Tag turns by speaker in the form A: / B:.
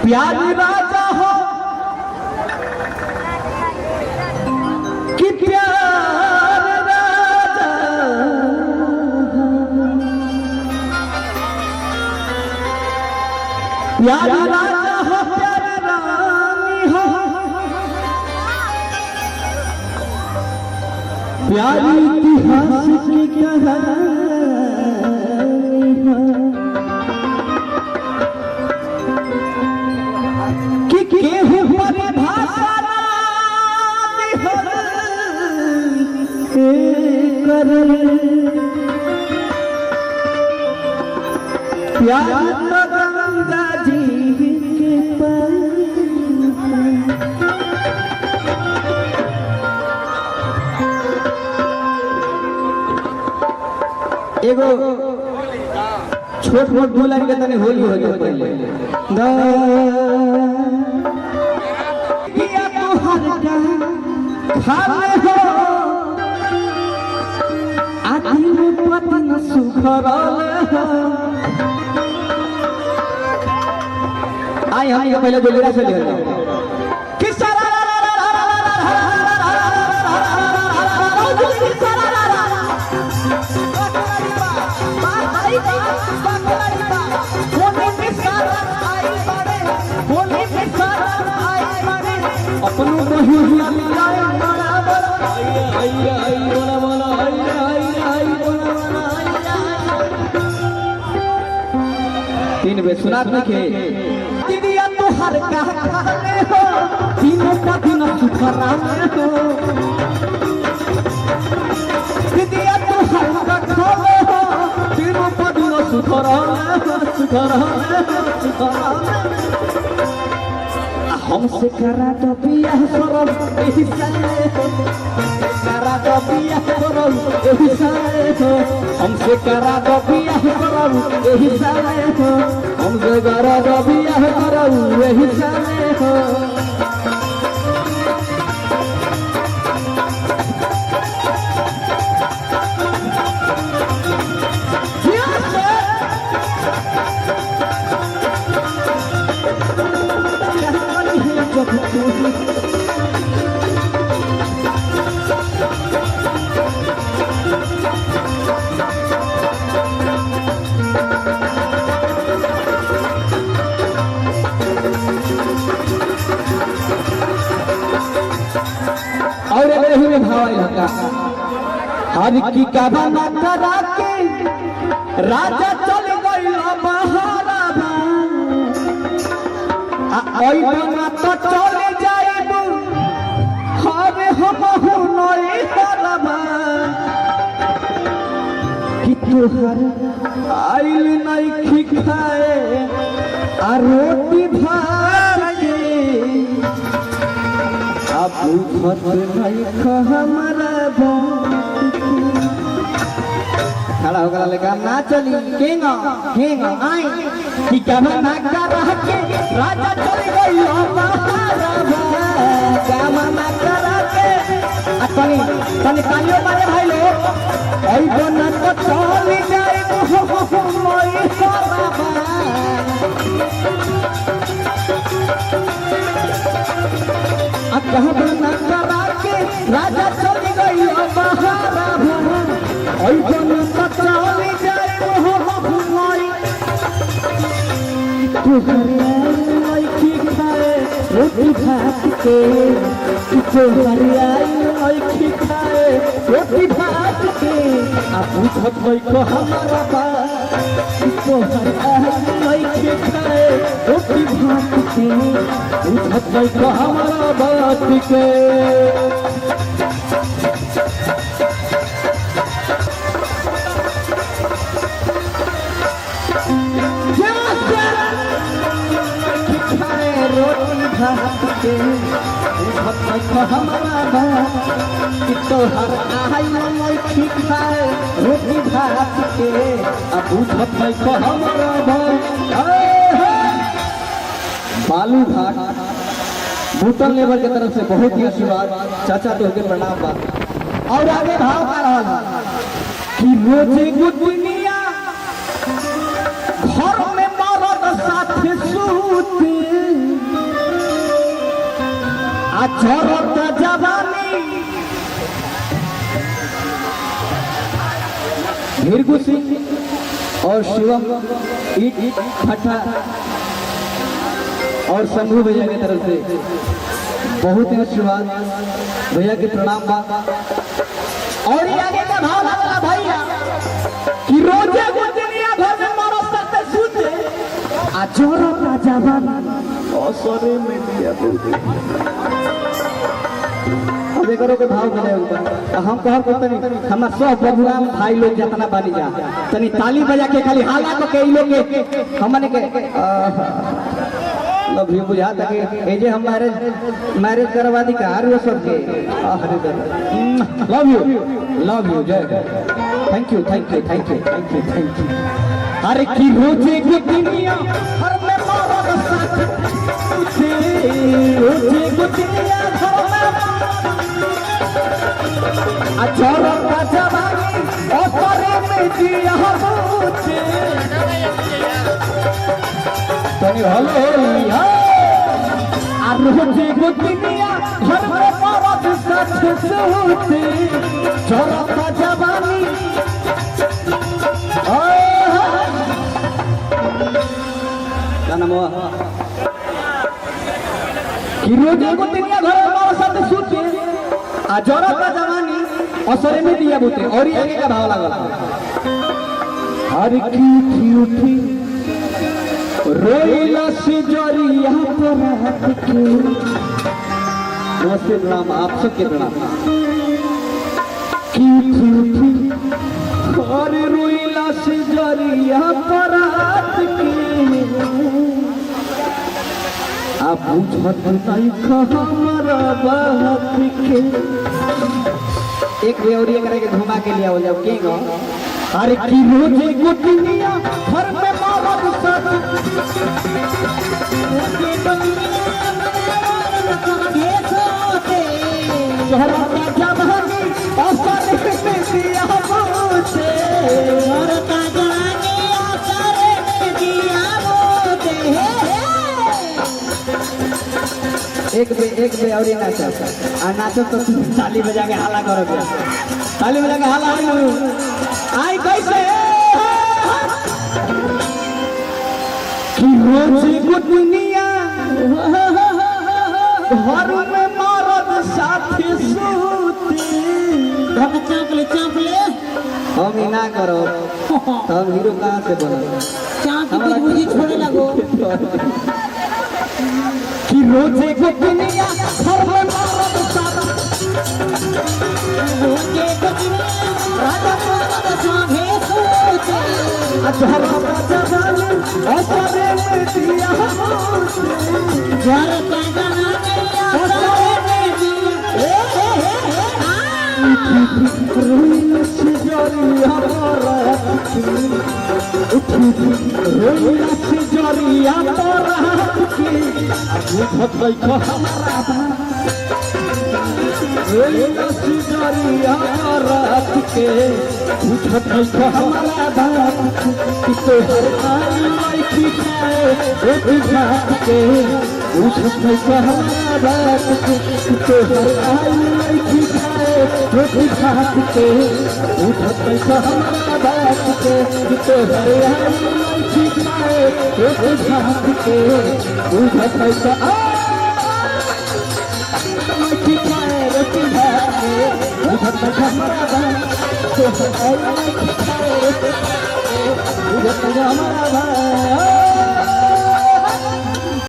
A: प्यारी राजा हो कि प्यार राजा, प्यारी राजा हो प्यारी रानी हो, प्यारी इतिहास की कहानी हो कि केहू परिभाषा प्यार गंगा जी के पास एगो छोट मोट दो लाइन के तने होली हो गया पहले किया तो हर का खाले हो आखिर में पता न सुखरल हो। आई हम ये पहले जोलीरा से ले अपनों तीन बे सुना के दिया तो हर का हो तीनों का दिन सुखराम हो दिया तो हर का खोले हो तीनों का दिन सुखराम सुखराम सुखराम हमसे करा तो पिया सरल एही साले करा तो पिया सरल एही साले हमसे करा तो पिया सरल एही साले हमसे करा तो पिया सरल एही साले और रही में भाई लगा हर की का बना करा के राजा चल गइल बहारा ओई बना तो चले जाइब हरे हम हो नई हरबा कि तोहर आइल नहीं खाए आ रोटी भागे अब नहीं हमारा खड़ा होकर लेकर ना चली केंगा केंगा आई कि कमा ना कर के राजा चल गई कमा ना कर के तनी तनी कालियो मारे भाई लोग ओई बना तो चल जाए मोई सरबा कहाँ बना करा के राजा चल गई बहारा ओई बना तो चल जाए मोई तू हरियाई की खाए रोटी भात के तू हरियाई की खाए रोटी भात के आ पूछत भाई को हमारा बात तू हरियाई की खाए रोटी भात के पूछत भाई को हमारा बात के हमारा तो हर आई मैं खाए रोटी भात के अब हमारा बालू घाट भूतल लेबर की तरफ से बहुत ही आशीर्वाद चाचा तो के प्रणाम बा। और आगे भाव आ रहा कि रोजे गुदनिया घर में मरद साथ सूते झरता जवानी भीरगु सिंह और शिवम भट्टा और शंभू भैया की तरफ से बहुत ही आशीर्वाद भैया के प्रणाम बा। और ये आगे का भाव लगा भैया कि रोजे गुजरिया घर में मारो सकते सूते आ झरता जवानी असरे में दिया अब करो के भाव बने ऊपर हम कहब को तनी हमरा सब प्रोग्राम भाई लोग जितना बानी जा तनी ताली बजा के खाली हाला को के लोग के हमने के लव यू बुझा तक ए जे हम मैरिज करवा दी कार वो सब के अरे लव यू जय thank you thank you thank you thank you thank you अरे की रोजे की दुनिया हर में मारो साथ रोजे की दुनिया घर में अचारा का जवानी ओपरे में दिया होते तनी हलो या आ रोजे की दुनिया घर में मारो साथ होते अचारा का जवानी रोजे को दुनिया घर में साथ सूते आ जरा का जवानी असरे में दिया बुते और ये आगे का भाव लागल हर की उठी रोइला से जरिया पर हाथ के नमस्ते प्रणाम आप सबके प्रणाम की उठी और रोइला से जरिया पर हाथ के आप बुझत नहीं हमारा बात के एक बेवरिया करे के घुमा के लिया हो जाओ के गो अरे की रोजे को दुनिया घर में मारो सब शहर का जवानी असर में दिया होते शहर का जवानी असर में दिया होते एक बे और नाचो आ नाचो तो ताली बजा के हाला करो ताली बजा के हाला आई कैसे कि रोजे को दुनिया घर में मरद साथी सूते चाप ले हम ही ना करो हम हीरो कहाँ से बनो चाप की मुझे छोड़े लगो कि रोजे को दुनिया घर में मरद साथी रोजे को दुनिया राजा मरद साथे सूते अधरा का जवानी असरे में दिया घर का जवानी असरे में दिया रोइला से जरिया पर रोइला से जरिया पर बुझत नहीं हमारा रोइला से जरिया रात के बुझत नहीं हमारा बात कि तोहर आई की खाए रोटी भात के बुझत नहीं हमारा बात कि तोहर आई की खाए रोटी भात के बुझत नहीं हमारा बात के कि तोहर आई की खाए रोटी भात के बुझत नहीं की खाए रोटी भात के बुझत नहीं हमारा बात तोहर आई की खाए रोटी भात के बुझत नहीं हमारा बात